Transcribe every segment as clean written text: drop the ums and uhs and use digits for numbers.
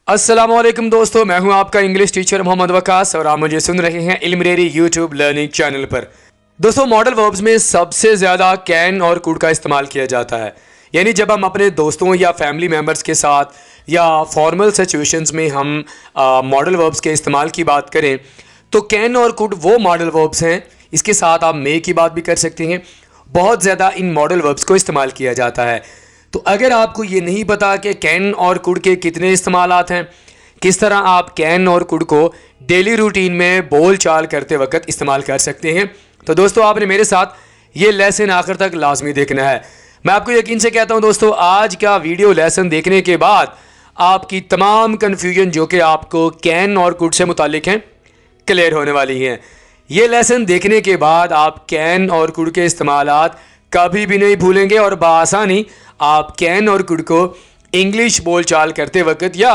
अस्सलामुअलैकुम दोस्तों, मैं हूं आपका इंग्लिश टीचर मोहम्मद वकास और आप मुझे सुन रहे हैं इल्मरेरी यूट्यूब लर्निंग चैनल पर। दोस्तों, मॉडल वर्ब्स में सबसे ज़्यादा कैन और कुड का इस्तेमाल किया जाता है। यानी जब हम अपने दोस्तों या फैमिली मेम्बर्स के साथ या फॉर्मल सिचुएशंस में हम मॉडल वर्ब्स के इस्तेमाल की बात करें तो कैन और कुड वो मॉडल वर्ब्स हैं। इसके साथ आप मे की बात भी कर सकते हैं। बहुत ज़्यादा इन मॉडल वर्ब्स को इस्तेमाल किया जाता है। तो अगर आपको ये नहीं पता कि कैन और कुड के कितने इस्तेमालात हैं, किस तरह आप कैन और कुड को डेली रूटीन में बोल चाल करते वक्त इस्तेमाल कर सकते हैं, तो दोस्तों आपने मेरे साथ ये लेसन आखिर तक लाजमी देखना है। मैं आपको यकीन से कहता हूँ दोस्तों, आज का वीडियो लेसन देखने के बाद आपकी तमाम कन्फ्यूजन जो कि आपको कैन और कुड से मुतालिक हैं क्लियर होने वाली हैं। ये लेसन देखने के बाद आप कैन और कुड के इस्तेमालात कभी भी नहीं भूलेंगे और बआसानी आप कैन और कुड को इंग्लिश बोलचाल करते वक्त या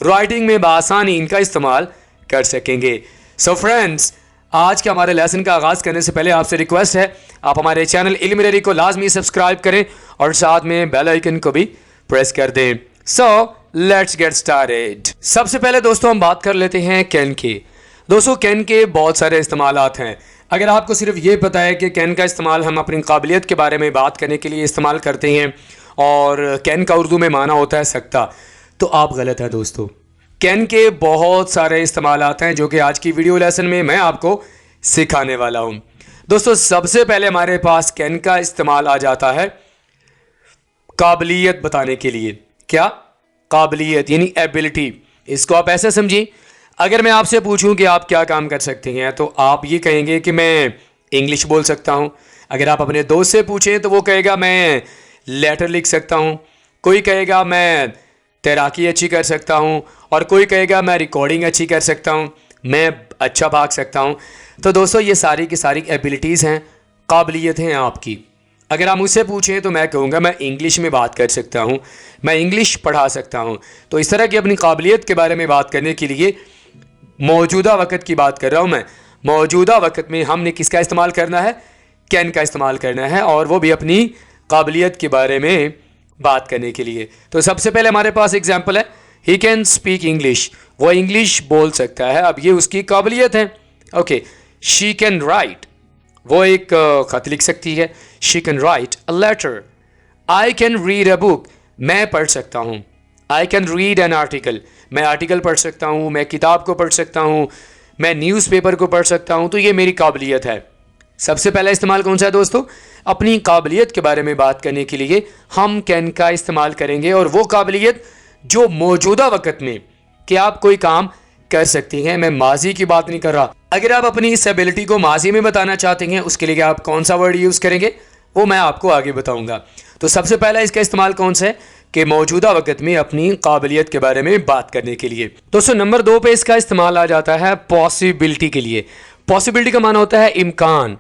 राइटिंग में बआसानी इनका इस्तेमाल कर सकेंगे। सो फ्रेंड्स, आज के हमारे लेसन का आगाज़ करने से पहले आपसे रिक्वेस्ट है, आप हमारे चैनल इल्मरेरी को लाजमी सब्सक्राइब करें और साथ में बेल आइकन को भी प्रेस कर दें। So let's get started. सबसे पहले दोस्तों हम बात कर लेते हैं कैन की। दोस्तों, कैन के बहुत सारे इस्तेमालात हैं। अगर आपको सिर्फ ये पता है कि कैन का इस्तेमाल हम अपनी काबिलियत के बारे में बात करने के लिए इस्तेमाल करते हैं और कैन का उर्दू में माना होता है सकता, तो आप गलत हैं दोस्तों। कैन के बहुत सारे इस्तेमालात हैं जो कि आज की वीडियो लेसन में मैं आपको सिखाने वाला हूं। दोस्तों, सबसे पहले हमारे पास कैन का इस्तेमाल आ जाता है काबिलियत बताने के लिए। क्या? काबिलियत यानी एबिलिटी। इसको आप ऐसे समझिए, अगर मैं आपसे पूछूं कि आप क्या काम कर सकते हैं तो आप ये कहेंगे कि मैं इंग्लिश बोल सकता हूं। अगर आप अपने दोस्त से पूछें तो वो कहेगा मैं लेटर लिख सकता हूं, कोई कहेगा मैं तैराकी अच्छी कर सकता हूं और कोई कहेगा मैं रिकॉर्डिंग अच्छी कर सकता हूं, मैं अच्छा भाग सकता हूं। तो दोस्तों, ये सारी की सारी एबिलिटीज़ हैं, काबिलियत हैं आपकी। अगर आप मुझसे पूछें तो मैं कहूँगा मैं इंग्लिश में बात कर सकता हूँ, मैं इंग्लिश पढ़ा सकता हूँ। तो इस तरह की अपनी काबिलियत के बारे में बात करने के लिए मौजूदा वक्त की बात कर रहा हूँ मैं। मौजूदा वक्त में हमने किसका इस्तेमाल करना है? कैन का इस्तेमाल करना है, और वो भी अपनी काबिलियत के बारे में बात करने के लिए। तो सबसे पहले हमारे पास एग्जाम्पल है, ही कैन स्पीक इंग्लिश। वो इंग्लिश बोल सकता है, अब ये उसकी काबिलियत है। Okay, she can write. वो एक खत लिख सकती है, she can write a letter. I can read a book. मैं पढ़ सकता हूँ। I can read an article. मैं आर्टिकल पढ़ सकता हूँ, मैं किताब को पढ़ सकता हूँ, मैं न्यूज़पेपर को पढ़ सकता हूँ। तो ये मेरी काबिलियत है। सबसे पहला इस्तेमाल कौन सा है दोस्तों? अपनी काबिलियत के बारे में बात करने के लिए हम कैन का इस्तेमाल करेंगे, और वो काबिलियत जो मौजूदा वक्त में कि आप कोई काम कर सकती हैं। मैं माजी की बात नहीं कर रहा। अगर आप अपनी इस एबिलिटी को माजी में बताना चाहते हैं, उसके लिए आप कौन सा वर्ड यूज़ करेंगे वो मैं आपको आगे बताऊंगा। तो सबसे पहला इसका इस्तेमाल कौन सा है कि मौजूदा वक्त में अपनी काबिलियत के बारे में बात करने के लिए। दोस्तों, नंबर 2 पे इसका इस्तेमाल आ जाता है पॉसिबिलिटी के लिए। पॉसिबिलिटी का माना होता है इम्कान।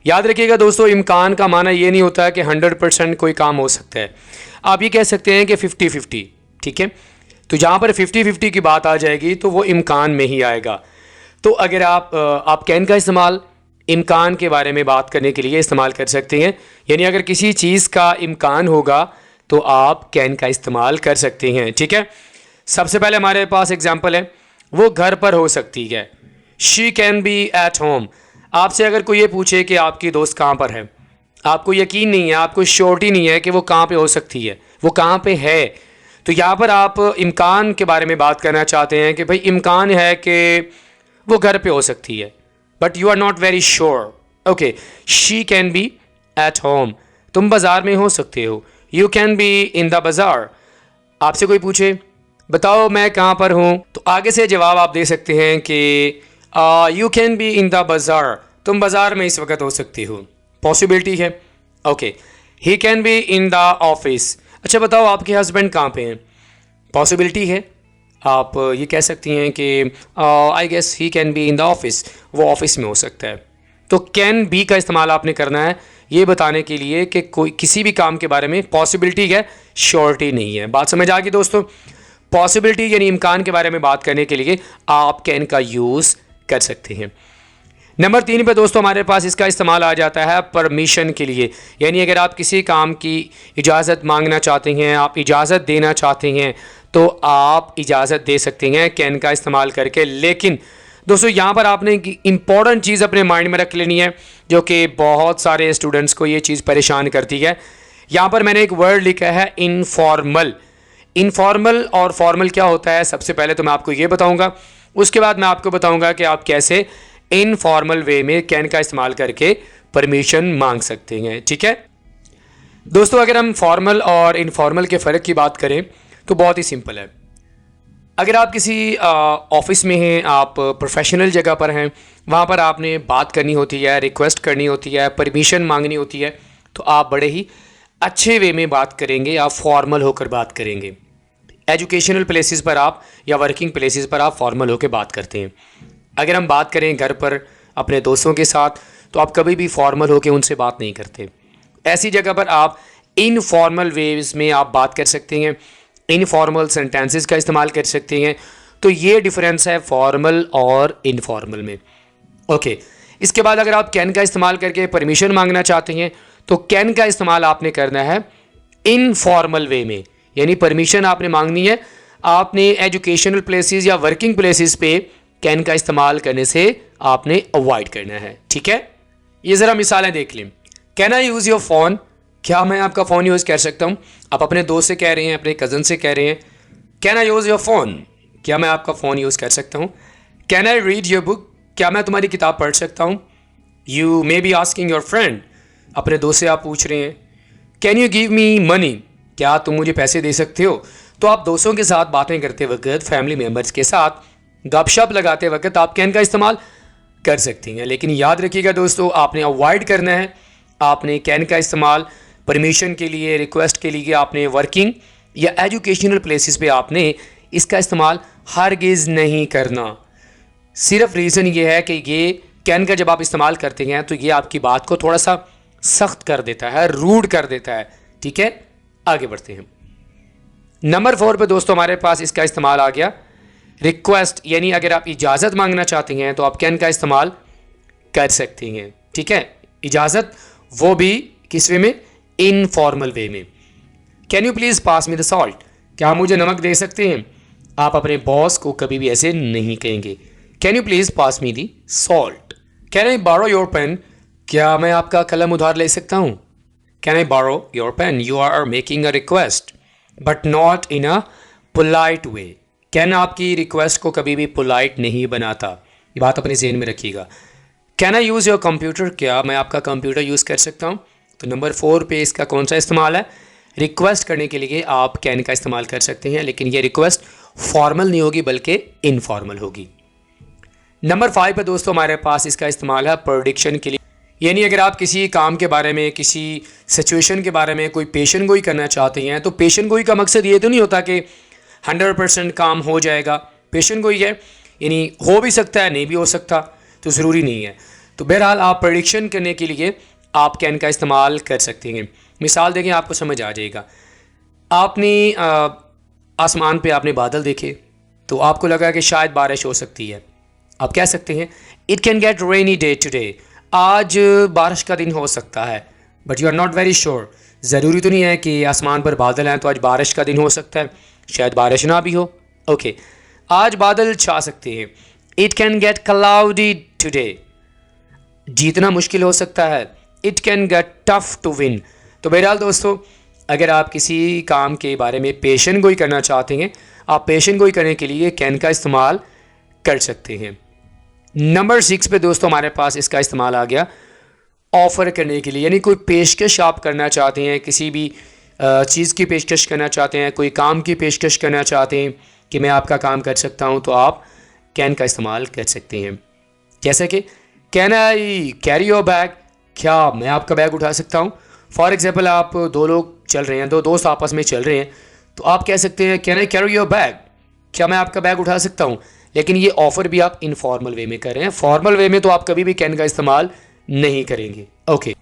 याद रखिएगा दोस्तों, इम्कान का माना ये नहीं होता है कि 100% कोई काम हो सकता है। आप ये कह सकते हैं कि 50-50, ठीक है। तो जहाँ पर 50-50 की बात आ जाएगी तो वो इम्कान में ही आएगा। तो अगर आप कैन का इस्तेमाल इम्कान के बारे में बात करने के लिए इस्तेमाल कर सकते हैं। यानी अगर किसी चीज़ का इम्कान होगा तो आप कैन का इस्तेमाल कर सकते हैं, ठीक है। सबसे पहले हमारे पास एग्जांपल है, वो घर पर हो सकती है, she can be at home. आपसे अगर कोई ये पूछे कि आपकी दोस्त कहाँ पर है, आपको यकीन नहीं है, आपको श्योरिटी नहीं है कि वो कहाँ पे हो सकती है, वो कहाँ पे है, तो यहाँ पर आप इम्कान के बारे में बात करना चाहते हैं कि भाई इम्कान है कि वो घर पे हो सकती है, but you are not very sure. Okay, she can be at home. तुम बाज़ार में हो सकते हो, you can be in the bazaar. आपसे कोई पूछे बताओ मैं कहाँ पर हूँ, तो आगे से जवाब आप दे सकते हैं कि you can be in the बाज़ार। तुम बाज़ार में इस वक्त हो सकती हो, पॉसिबिलिटी है। Okay, he can be in the office. अच्छा बताओ आपके हस्बैंड कहाँ पे हैं, पॉसिबिलिटी है। आप ये कह सकती हैं कि I guess he can be in the office. वो ऑफिस में हो सकता है। तो कैन बी का इस्तेमाल आपने करना है ये बताने के लिए कि कोई किसी भी काम के बारे में पॉसिबिलिटी है, श्योरिटी नहीं है। बात समझ आ गई दोस्तों? पॉसिबिलिटी यानी इम्कान के बारे में बात करने के लिए आप कैन का यूज़ कर सकते हैं। नंबर 3 पे दोस्तों हमारे पास इसका इस्तेमाल आ जाता है परमिशन के लिए। यानी अगर आप किसी काम की इजाज़त मांगना चाहते हैं, आप इजाज़त देना चाहते हैं, तो आप इजाज़त दे सकते हैं कैन का इस्तेमाल करके। लेकिन दोस्तों यहाँ पर आपने एक इम्पॉर्टेंट चीज़ अपने माइंड में रख लेनी है, जो कि बहुत सारे स्टूडेंट्स को ये चीज़ परेशान करती है। यहाँ पर मैंने एक वर्ड लिखा है इनफॉर्मल। इनफॉर्मल और फॉर्मल क्या होता है, सबसे पहले तो मैं आपको ये बताऊँगा, उसके बाद मैं आपको बताऊँगा कि आप कैसे इनफॉर्मल वे में कैन का इस्तेमाल करके परमिशन मांग सकते हैं। ठीक है दोस्तों, अगर हम फॉर्मल और इनफॉर्मल के फ़र्क की बात करें तो बहुत ही सिंपल है। अगर आप किसी ऑफिस में हैं, आप प्रोफेशनल जगह पर हैं, वहाँ पर आपने बात करनी होती है, रिक्वेस्ट करनी होती है, परमिशन मांगनी होती है, तो आप बड़े ही अच्छे वे में बात करेंगे, आप फॉर्मल होकर बात करेंगे। एजुकेशनल प्लेसेस पर आप या वर्किंग प्लेसेस पर आप फॉर्मल होकर बात करते हैं। अगर हम बात करें घर पर अपने दोस्तों के साथ, तो आप कभी भी फॉर्मल होकर उनसे बात नहीं करते। ऐसी जगह पर आप इनफॉर्मल वेज में आप बात कर सकते हैं, इनफॉर्मल सेंटेंसेस का इस्तेमाल कर सकते हैं। तो ये डिफरेंस है फॉर्मल और इनफॉर्मल में। ओके, इसके बाद अगर आप कैन का इस्तेमाल करके परमिशन मांगना चाहते हैं तो कैन का इस्तेमाल आपने करना है इनफॉर्मल वे में, यानी परमिशन आपने मांगनी है। आपने एजुकेशनल प्लेसेस या वर्किंग प्लेसेस पे कैन का इस्तेमाल करने से आपने अवॉइड करना है। ठीक है, ये ज़रा मिसालें देख लें। Can I use your phone, क्या मैं आपका फ़ोन यूज़ कर सकता हूँ? आप अपने दोस्त से कह रहे हैं, अपने कज़न से कह रहे हैं, can I use your phone, क्या मैं आपका फ़ोन यूज़ कर सकता हूँ? Can I read your book, क्या मैं तुम्हारी किताब पढ़ सकता हूँ? You may be asking your friend, अपने दोस्त से आप पूछ रहे हैं, can you give me money, क्या तुम मुझे पैसे दे सकते हो? तो आप दोस्तों के साथ बातें करते वक्त, फैमिली मेम्बर्स के साथ गपशप लगाते वक्त आप कैन का इस्तेमाल कर सकती हैं। लेकिन याद रखिएगा दोस्तों, आपने अवॉइड करना है। आपने कैन का इस्तेमाल परमिशन के लिए, रिक्वेस्ट के लिए, आपने वर्किंग या एजुकेशनल प्लेसेस पे आपने इसका इस्तेमाल हरगिज़ नहीं करना। सिर्फ रीज़न ये है कि ये कैन का जब आप इस्तेमाल करते हैं तो ये आपकी बात को थोड़ा सा सख्त कर देता है, रूड कर देता है। ठीक है, आगे बढ़ते हैं। नंबर 4 पे दोस्तों हमारे पास इसका इस्तेमाल आ गया रिक्वेस्ट, यानी अगर आप इजाज़त मांगना चाहते हैं तो आप कैन का इस्तेमाल कर सकते हैं। ठीक है, इजाज़त वो भी किस वे में, इनफॉर्मल वे में। Can you please pass me the salt, क्या आप मुझे नमक दे सकते हैं? आप अपने बॉस को कभी भी ऐसे नहीं कहेंगे। Can you please pass me the salt. Can I borrow your pen, क्या मैं आपका कलम उधार ले सकता हूँ? Can I borrow your pen, you are making a request but not in a polite way. Can आपकी रिक्वेस्ट को कभी भी पोलाइट नहीं बनाता, ये बात अपने जहन में रखिएगा। Can I use your computer, क्या मैं आपका कंप्यूटर यूज़ कर सकता हूँ? तो नंबर 4 पे इसका कौन सा इस्तेमाल है? रिक्वेस्ट करने के लिए आप कैन का इस्तेमाल कर सकते हैं, लेकिन ये रिक्वेस्ट फॉर्मल नहीं होगी बल्कि इनफॉर्मल होगी। नंबर 5 पे दोस्तों हमारे पास इसका इस्तेमाल है प्रेडिक्शन के लिए, यानी अगर आप किसी काम के बारे में, किसी सिचुएशन के बारे में कोई पेशन गोई करना चाहते हैं, तो पेशन गोई का मकसद ये तो नहीं होता कि 100% काम हो जाएगा। पेशन गोई है यानी हो भी सकता है, नहीं भी हो सकता, तो ज़रूरी नहीं है। तो बहरहाल आप प्रेडिक्शन करने के लिए आप कैन का इस्तेमाल कर सकते हैं। मिसाल देखें, आपको समझ आ जाएगा। आपने आसमान पे आपने बादल देखे तो आपको लगा कि शायद बारिश हो सकती है। आप कह सकते हैं it can get rainy day today, आज बारिश का दिन हो सकता है, but you are not very sure. ज़रूरी तो नहीं है कि आसमान पर बादल हैं तो आज बारिश का दिन हो सकता है, शायद बारिश ना भी हो। ओके, आज बादल छा सकते हैं। It can get cloudy today, जीतना मुश्किल हो सकता है। It can get tough to win. तो बहरहाल दोस्तों, अगर आप किसी काम के बारे में पेशन गोई करना चाहते हैं, आप पेशन गोई करने के लिए कैन का इस्तेमाल कर सकते हैं। नंबर 6 पे दोस्तों हमारे पास इसका इस्तेमाल आ गया ऑफ़र करने के लिए, यानी कोई पेशकश आप करना चाहते हैं, किसी भी चीज़ की पेशकश करना चाहते हैं, कोई काम की पेशकश करना चाहते हैं कि मैं आपका काम कर सकता हूं, तो आप कैन का इस्तेमाल कर सकते हैं। जैसे कि can I carry your bag, क्या मैं आपका बैग उठा सकता हूं? फॉर एग्जांपल, आप दो लोग चल रहे हैं, दो दोस्त आपस में चल रहे हैं, तो आप कह सकते हैं can I carry your bag, क्या मैं आपका बैग उठा सकता हूं? लेकिन ये ऑफ़र भी आप इनफॉर्मल वे में कर रहे हैं। फॉर्मल वे में तो आप कभी भी कैन का इस्तेमाल नहीं करेंगे। ओके,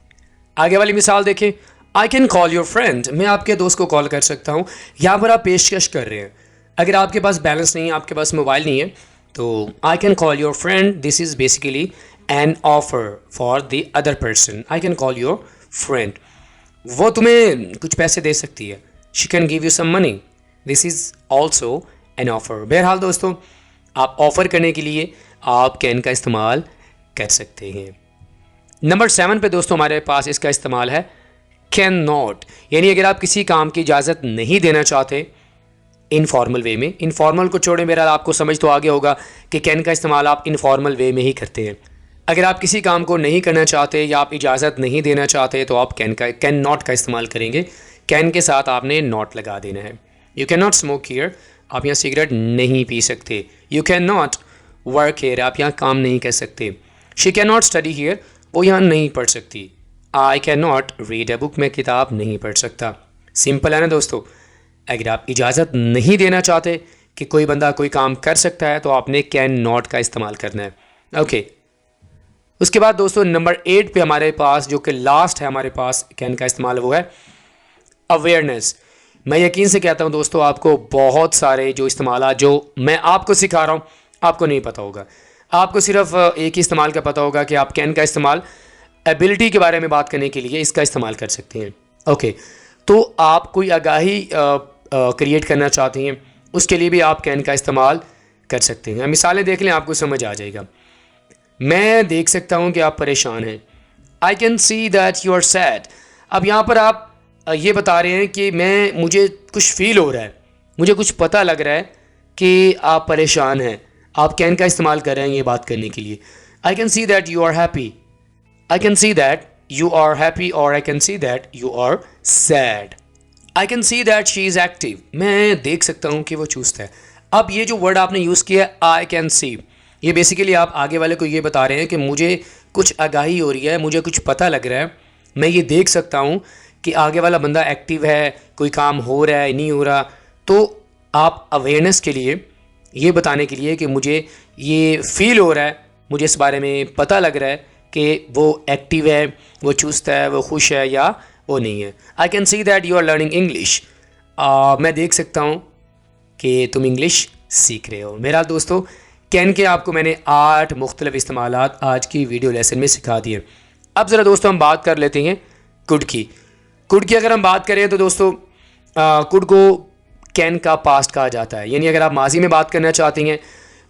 आगे वाली मिसाल देखें। आई कैन कॉल योर फ्रेंड, मैं आपके दोस्त को कॉल कर सकता हूँ। यहाँ पर आप पेशकश कर रहे हैं। अगर आपके पास बैलेंस नहीं है, आपके पास मोबाइल नहीं है, तो I can call your friend, this is basically an offer for the other person. I can call your friend, वो तुम्हें कुछ पैसे दे सकती है। She can give you some money, this is also an offer. बहरहाल दोस्तों, आप ऑफ़र करने के लिए आप कैन का इस्तेमाल कर सकते हैं। नंबर 7 पे दोस्तों हमारे पास इसका इस्तेमाल है कैन नॉट, यानी अगर आप किसी काम की इजाज़त नहीं देना चाहते इनफॉर्मल वे में। इनफॉर्मल को छोड़ें, बहरहाल आपको समझ तो आगे होगा कि कैन का इस्तेमाल आप इनफॉर्मल वे में ही करते हैं। अगर आप किसी काम को नहीं करना चाहते या आप इजाज़त नहीं देना चाहते तो आप कैन नॉट का इस्तेमाल करेंगे। कैन के साथ आपने नॉट लगा देना है। You can not smoke here, आप यहाँ सिगरेट नहीं पी सकते। You can not work here, आप यहाँ काम नहीं कर सकते। She can not study here, वो यहाँ नहीं पढ़ सकती। I can not read a book, मैं किताब नहीं पढ़ सकता। सिंपल है ना दोस्तों। अगर आप इजाज़त नहीं देना चाहते कि कोई बंदा कोई काम कर सकता है तो आपने कैन नॉट का इस्तेमाल करना है। ओके, उसके बाद दोस्तों नंबर 8 पे हमारे पास जो कि लास्ट है हमारे पास कैन का इस्तेमाल, वो है अवेयरनेस। मैं यकीन से कहता हूँ दोस्तों, आपको बहुत सारे जो इस्तेमाल जो मैं आपको सिखा रहा हूँ आपको नहीं पता होगा। आपको सिर्फ एक ही इस्तेमाल का पता होगा कि आप कैन का इस्तेमाल एबिलिटी के बारे में बात करने के लिए इसका इस्तेमाल कर सकते हैं। ओके, तो आप कोई आगाही क्रिएट करना चाहते हैं उसके लिए भी आप कैन का इस्तेमाल कर सकते हैं। मिसालें देख लें, आपको समझ आ जाएगा। मैं देख सकता हूँ कि आप परेशान हैं। I can see that you are sad. अब यहाँ पर आप ये बता रहे हैं कि मुझे कुछ फील हो रहा है, मुझे कुछ पता लग रहा है कि आप परेशान हैं। आप कैन का इस्तेमाल कर रहे हैं ये बात करने के लिए। I can see that you are happy, I can see that you are happy, और I can see that you are sad. I can see that she is active, मैं देख सकता हूँ कि वो चुस्त है। अब ये जो वर्ड आपने यूज़ किया है आई कैन सी, ये बेसिकली आप आगे वाले को ये बता रहे हैं कि मुझे कुछ आगाही हो रही है, मुझे कुछ पता लग रहा है, मैं ये देख सकता हूँ कि आगे वाला बंदा एक्टिव है, कोई काम हो रहा है नहीं हो रहा। तो आप अवेयरनेस के लिए ये बताने के लिए कि मुझे ये फील हो रहा है, मुझे इस बारे में पता लग रहा है कि वो एक्टिव है, वो चुस्त है, वो खुश है या वो नहीं है। I can see that you are learning English, मैं देख सकता हूँ कि तुम इंग्लिश सीख रहे हो। मेरा दोस्तों, कैन के आपको मैंने 8 मुख्तलिफ इस्तेमालात आज की वीडियो लेसन में सिखा दिए। अब ज़रा दोस्तों हम बात कर लेते हैं कुड की। कुड की अगर हम बात करें तो दोस्तों कुड को कैन का पास्ट कहा जाता है। यानी अगर आप माजी में बात करना चाहते हैं,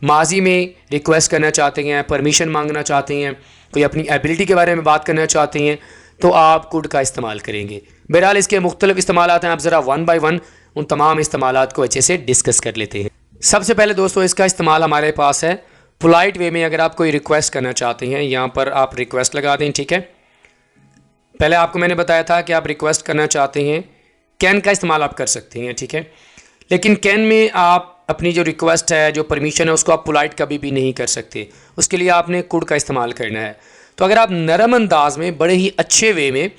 माजी में रिक्वेस्ट करना चाहते हैं, परमिशन मांगना चाहते हैं, कोई अपनी एबिलिटी के बारे में बात करना चाहते हैं, तो आप कुड का इस्तेमाल करेंगे। बहरहाल इसके मुख्तलिफ इस्तेमालात हैं, आप ज़रा वन बाई वन उन तमाम इस्तेमालात को अच्छे से डिस्कस कर लेते हैं। सबसे पहले दोस्तों इसका इस्तेमाल हमारे पास है पोलाइट वे में। अगर आप कोई रिक्वेस्ट करना चाहते हैं, यहाँ पर आप रिक्वेस्ट लगा दें, ठीक है। पहले आपको मैंने बताया था कि आप रिक्वेस्ट करना चाहते हैं, कैन का इस्तेमाल आप कर सकते हैं, ठीक है। लेकिन कैन में आप अपनी जो रिक्वेस्ट है, जो परमिशन है, उसको आप पोलाइट कभी भी नहीं कर सकते। उसके लिए आपने कुड का इस्तेमाल करना है। तो अगर आप नरम अंदाज में, बड़े ही अच्छे वे में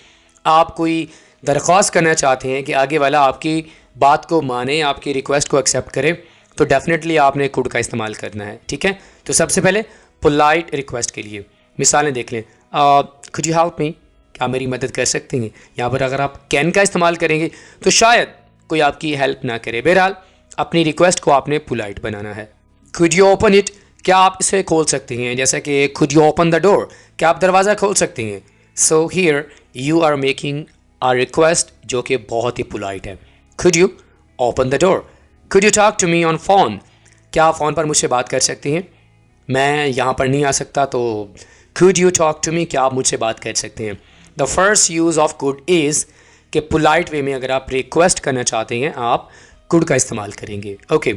आप कोई दरख्वास्त करना चाहते हैं कि आगे वाला आपकी बात को माने, आपकी रिक्वेस्ट को एक्सेप्ट करे, तो डेफिनेटली आपने कुड का इस्तेमाल करना है, ठीक है। तो सबसे पहले पोलाइट रिक्वेस्ट के लिए मिसालें देख लें। कुड यू हेल्प मी, क्या मेरी मदद कर सकते हैं। यहाँ पर अगर आप कैन का इस्तेमाल करेंगे तो शायद कोई आपकी हेल्प ना करे। बहरहाल अपनी रिक्वेस्ट को आपने पोलाइट बनाना है। कुड यू ओपन इट, क्या आप इसे खोल सकते हैं। जैसे कि could you open the door, क्या आप दरवाज़ा खोल सकते हैं। So here you are making a request जो कि बहुत ही पोलाइट है। Could you open the door. Could you talk to me on phone, क्या आप फ़ोन पर मुझसे बात कर सकते हैं। मैं यहाँ पर नहीं आ सकता, तो could you talk to me, क्या आप मुझसे बात कर सकते हैं। The first use of could is कि पोलाइट वे में अगर आप रिक्वेस्ट करना चाहते हैं आप कुड का इस्तेमाल करेंगे। ओके,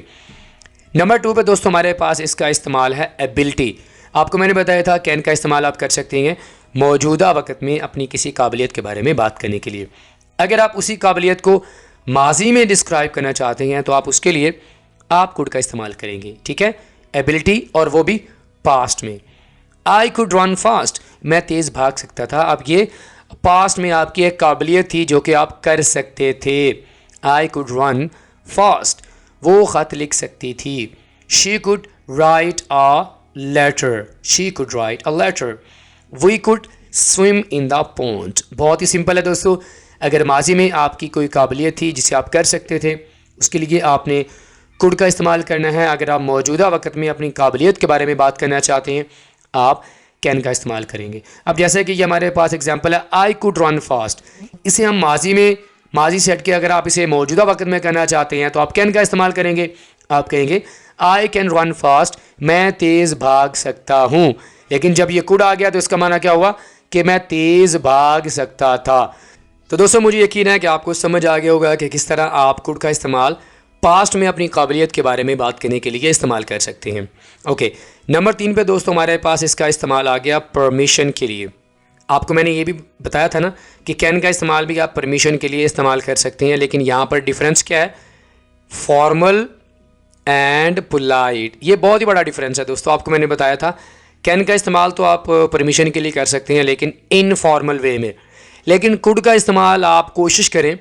नंबर 2 पे दोस्तों हमारे पास इसका इस्तेमाल है एबिलिटी। आपको मैंने बताया था कैन का इस्तेमाल आप कर सकते हैं मौजूदा वक्त में अपनी किसी काबिलियत के बारे में बात करने के लिए। अगर आप उसी काबिलियत को माजी में डिस्क्राइब करना चाहते हैं तो आप उसके लिए आप कुड का इस्तेमाल करेंगे, ठीक है। एबिलिटी, और वो भी पास्ट में। आई कुड रन फास्ट, मैं तेज़ भाग सकता था। अब ये पास्ट में आपकी एक काबिलियत थी जो कि आप कर सकते थे। आई कुड रन फास्ट, वो ख़त लिख सकती थी। She could write a letter, she could write a letter. We could swim in the pond. बहुत ही सिंपल है दोस्तों। अगर माजी में आपकी कोई काबिलियत थी जिसे आप कर सकते थे, उसके लिए आपने कुड का इस्तेमाल करना है। अगर आप मौजूदा वक्त में अपनी काबिलियत के बारे में बात करना चाहते हैं, आप कैन का इस्तेमाल करेंगे। अब जैसे कि ये हमारे पास एग्जांपल है, आई कुड रन फास्ट। इसे हम माजी में माजी से हटके अगर आप इसे मौजूदा वक्त में करना चाहते हैं तो आप कैन का इस्तेमाल करेंगे। आप कहेंगे आई कैन रन फास्ट, मैं तेज़ भाग सकता हूँ। लेकिन जब ये कुड आ गया तो इसका माना क्या हुआ कि मैं तेज़ भाग सकता था। तो दोस्तों मुझे यकीन है कि आपको समझ आ गया होगा कि किस तरह आप कुड का इस्तेमाल पास्ट में अपनी काबिलियत के बारे में बात करने के लिए इस्तेमाल कर सकते हैं। ओके, नंबर 3 पे दोस्तों हमारे पास इसका इस्तेमाल आ गया परमिशन के लिए। आपको मैंने ये भी बताया था ना कि कैन का इस्तेमाल भी आप परमिशन के लिए इस्तेमाल कर सकते हैं, लेकिन यहाँ पर डिफरेंस क्या है, फॉर्मल एंड पोलाइट। ये बहुत ही बड़ा डिफरेंस है दोस्तों। आपको मैंने बताया था कैन का इस्तेमाल तो आप परमिशन के लिए कर सकते हैं लेकिन इनफॉर्मल वे में, लेकिन कुड का इस्तेमाल आप कोशिश करें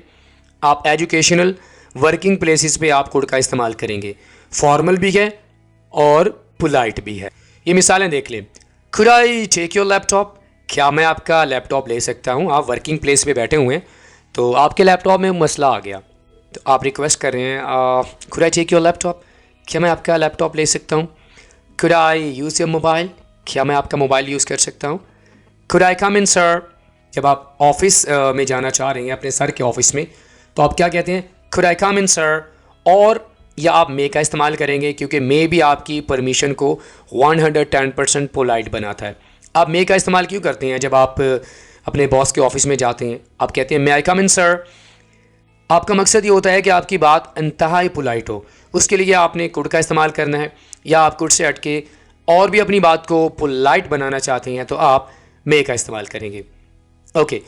आप एजुकेशनल वर्किंग प्लेसेस पे आप कुड का इस्तेमाल करेंगे। फॉर्मल भी है और पोलाइट भी है। ये मिसालें देख लें। Could I take your laptop, क्या मैं आपका लैपटॉप ले सकता हूँ। आप वर्किंग प्लेस पे बैठे हुए हैं तो आपके लैपटॉप में मसला आ गया तो आप रिक्वेस्ट कर रहे हैं could I take your laptop, क्या मैं आपका लैपटॉप ले सकता हूँ। Could I use your mobile, क्या मैं आपका मोबाइल यूज़ कर सकता हूँ। Could I come in sir, जब आप ऑफिस में जाना चाह रहे हैं अपने सर के ऑफिस में तो आप क्या कहते हैं, could I come in sir. और या आप मे का इस्तेमाल करेंगे क्योंकि मे भी आपकी परमिशन को 110% पोलाइट बनाता है। आप मे का इस्तेमाल क्यों करते हैं जब आप अपने बॉस के ऑफिस में जाते हैं, आप कहते हैं मे आई कम इन सर। आपका मकसद ये होता है कि आपकी बात इंतहाई पोलाइट हो, उसके लिए आपने कुड का इस्तेमाल करना है। या आप कुड से हटके और भी अपनी बात को पोलाइट बनाना चाहते हैं तो आप मे का इस्तेमाल करेंगे। ओके,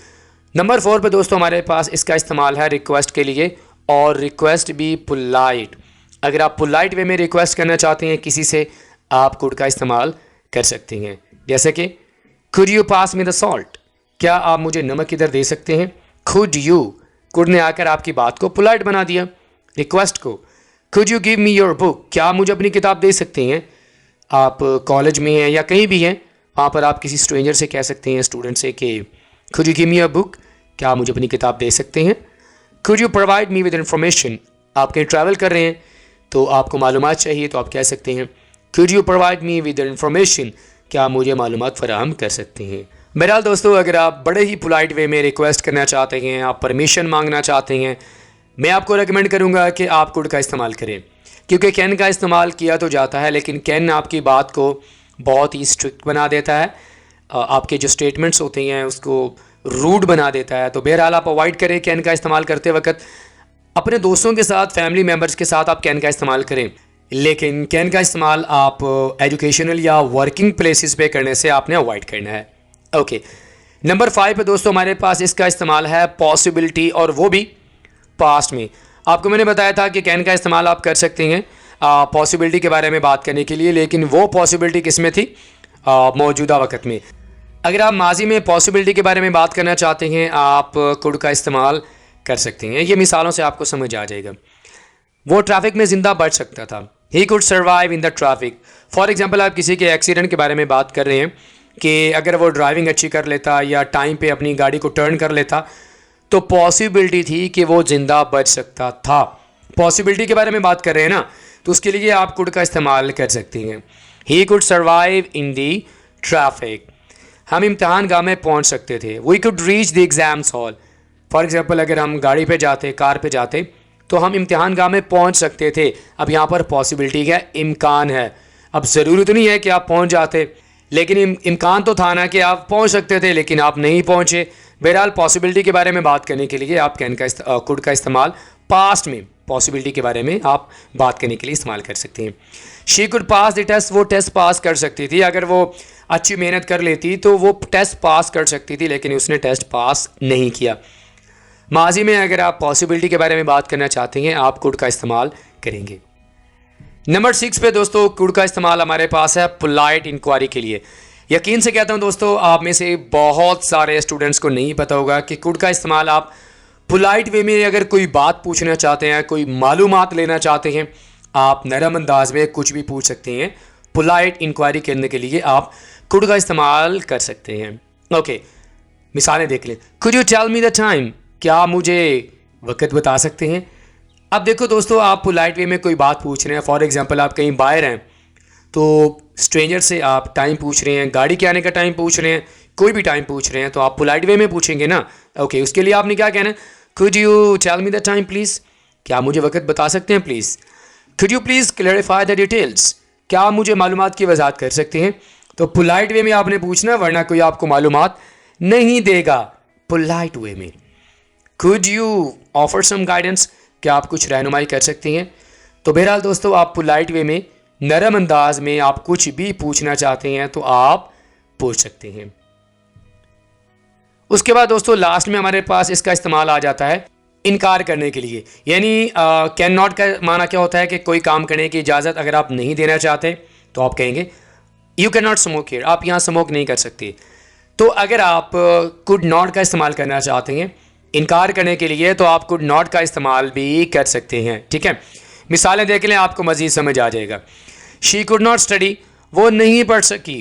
नंबर 4 पे दोस्तों हमारे पास इसका इस्तेमाल है रिक्वेस्ट के लिए, और रिक्वेस्ट भी पोलाइट। अगर आप पोलाइट वे में रिक्वेस्ट करना चाहते हैं किसी से, आप कुड का इस्तेमाल कर सकते हैं। जैसे कि could you pass me the salt, क्या आप मुझे नमक इधर दे सकते हैं। कुड यू, कुड ने आकर आपकी बात को पोलाइट बना दिया रिक्वेस्ट को। Could you give me your book, क्या आप मुझे अपनी किताब दे सकते हैं। आप कॉलेज में हैं या कहीं भी हैं, वहाँ पर आप किसी स्ट्रेंजर से कह सकते हैं, स्टूडेंट से, कि could you give me your book, क्या आप मुझे अपनी किताब दे सकते हैं। Could you provide me with information, आप कहीं ट्रैवल कर रहे हैं तो आपको मालूमात चाहिए तो आप कह सकते हैं could you provide me with information, क्या आप मुझे मालूमात फराहम कर सकते हैं। बहरहाल दोस्तों अगर आप बड़े ही पोलाइट वे में रिक्वेस्ट करना चाहते हैं, आप परमिशन मांगना चाहते हैं, मैं आपको रेकमेंड करूंगा कि आप कुड का इस्तेमाल करें, क्योंकि कैन का इस्तेमाल किया तो जाता है लेकिन कैन आपकी बात को बहुत ही स्ट्रिक्ट बना देता है, आपके जो स्टेटमेंट्स होते हैं उसको रूड बना देता है। तो बहरहाल आप अवॉइड करें कैन का इस्तेमाल करते वक्त। अपने दोस्तों के साथ, फैमिली मेम्बर्स के साथ आप कैन का इस्तेमाल करें, लेकिन कैन का इस्तेमाल आप एजुकेशनल या वर्किंग प्लेसेस पे करने से आपने अवॉइड करना है। ओके, नंबर 5 पे दोस्तों हमारे पास इसका इस्तेमाल है पॉसिबिलिटी, और वो भी पास्ट में। आपको मैंने बताया था कि कैन का इस्तेमाल आप कर सकते हैं पॉसिबिलिटी के बारे में बात करने के लिए, लेकिन वो पॉसिबिलिटी किस में थी, मौजूदा वक्त में। अगर आप माजी में पॉसिबिलिटी के बारे में बात करना चाहते हैं, आप कुड का इस्तेमाल कर सकते हैं। ये मिसालों से आपको समझ आ जाएगा। वो ट्रैफिक में ज़िंदा बच सकता था, ही could survive in the traffic. For example आप किसी के एक्सीडेंट के बारे में बात कर रहे हैं कि अगर वो ड्राइविंग अच्छी कर लेता या टाइम पे अपनी गाड़ी को टर्न कर लेता तो पॉसिबिलिटी थी कि वो ज़िंदा बच सकता था। पॉसिबिलिटी के बारे में बात कर रहे हैं ना, तो उसके लिए आप कुड का इस्तेमाल कर सकते हैं। He could survive in the traffic, हम इम्तहान गाह में पहुंच सकते थे। We could reach the exams hall, for example अगर हम गाड़ी पे जाते, कार पे जाते तो हम इम्तिहान गाह में पहुंच सकते थे। अब यहाँ पर पॉसिबिलिटी है, इम्कान है। अब ज़रूरत नहीं है कि आप पहुंच जाते, लेकिन इम्कान तो था ना कि आप पहुंच सकते थे, लेकिन आप नहीं पहुंचे। बहरहाल पॉसिबिलिटी के बारे में बात करने के लिए आप कैन का कुड का इस्तेमाल पास्ट में पॉसिबिलिटी के बारे में आप बात करने के लिए इस्तेमाल कर सकते हैं। She could pass the test, वो टेस्ट पास कर सकती थी। अगर वो अच्छी मेहनत कर लेती तो वो टेस्ट पास कर सकती थी, लेकिन उसने टेस्ट पास नहीं किया। माजी में अगर आप पॉसिबिलिटी के बारे में बात करना चाहते हैं, आप कुड का इस्तेमाल करेंगे। नंबर 6 पे दोस्तों कुड का इस्तेमाल हमारे पास है पोलाइट इंक्वायरी के लिए। यकीन से कहता हूं दोस्तों, आप में से बहुत सारे स्टूडेंट्स को नहीं पता होगा कि कुड का इस्तेमाल आप पोलाइट वे में अगर कोई बात पूछना चाहते हैं, कोई मालूमात लेना चाहते हैं, आप नरम अंदाज में कुछ भी पूछ सकते हैं। पोलाइट इंक्वायरी करने के लिए आप कुड का इस्तेमाल कर सकते हैं। ओके, मिसालें देख लें। Could you tell me the time, क्या आप मुझे वक्त बता सकते हैं। अब देखो दोस्तों, आप पोलाइट वे में कोई बात पूछ रहे हैं। फॉर एग्जांपल आप कहीं बाहर हैं तो स्ट्रेंजर से आप टाइम पूछ रहे हैं, गाड़ी के आने का टाइम पूछ रहे हैं, कोई भी टाइम पूछ रहे हैं, तो आप पोलाइट वे में पूछेंगे ना। ओके, उसके लिए आपने क्या कहना है, Could you tell me the time please? क्या मुझे वक्त बता सकते हैं please? Could you please clarify the details? क्या आप मुझे मालूमात की वजाहत कर सकते हैं? तो पोलाइट वे में आपने पूछना, वरना कोई आपको मालूमात नहीं देगा। पोलाइट वे में Could you offer some guidance? क्या आप कुछ रहनुमाई कर सकते हैं? तो बहरहाल दोस्तों, आप पोलाइट वे में नरम अंदाज में आप कुछ भी पूछना चाहते हैं तो आप पूछ सकते हैं। उसके बाद दोस्तों लास्ट में हमारे पास इसका इस्तेमाल आ जाता है इनकार करने के लिए। यानी कैन नॉट का माना क्या होता है कि कोई काम करने की इजाज़त अगर आप नहीं देना चाहते तो आप कहेंगे you can not smoke here, आप यहाँ स्मोक नहीं कर सकते। तो अगर आप कुड नॉट का इस्तेमाल करना चाहते हैं इनकार करने के लिए तो आप कुड नॉट का इस्तेमाल भी कर सकते हैं। ठीक है, मिसालें देख लें, आपको मज़ीद समझ आ जाएगा। शी कुड नॉट स्टडी, वो नहीं पढ़ सकी।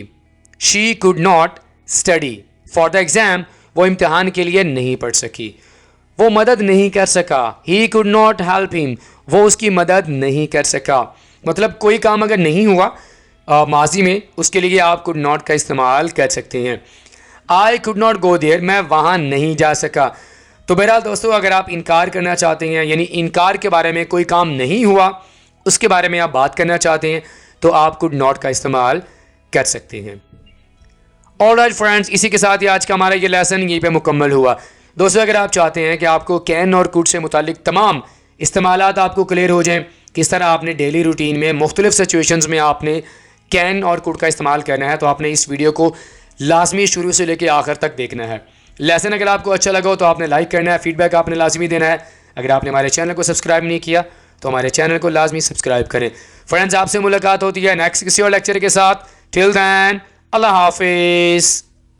She could not study for the exam, वो इम्तिहान के लिए नहीं पढ़ सकी। वो मदद नहीं कर सका। He could not help him, वो उसकी मदद नहीं कर सका। मतलब कोई काम अगर नहीं हुआ माजी में, उसके लिए आप कुड नॉट का इस्तेमाल कर सकते हैं। I could not go there, मैं वहाँ नहीं जा सका। तो बहरहाल दोस्तों, अगर आप इनकार करना चाहते हैं, यानी इनकार के बारे में, कोई काम नहीं हुआ उसके बारे में आप बात करना चाहते हैं, तो आप कुड नॉट का इस्तेमाल कर सकते हैं। ऑलराइट फ्रेंड्स, इसी के साथ ही आज का हमारा ये लेसन यहीं पे मुकम्मल हुआ। दोस्तों, अगर आप चाहते हैं कि आपको कैन और कुड से मुतालिक तमाम इस्तेमालात आपको क्लियर हो जाएं, किस तरह आपने डेली रूटीन में मुख्तलिफ सिचुएशंस में आपने कैन और कुड का इस्तेमाल करना है, तो आपने इस वीडियो को लाजमी शुरू से लेकर आखिर तक देखना है। लेसन अगर आपको अच्छा लगा हो तो आपने लाइक करना है, फीडबैक आपने लाजमी देना है। अगर आपने हमारे चैनल को सब्सक्राइब नहीं किया तो हमारे चैनल को लाजमी सब्सक्राइब करें। फ्रेंड्स, आपसे मुलाकात होती है नेक्स्ट किसी और लेक्चर के साथ। टिल देन, अल्लाह हाफिज़।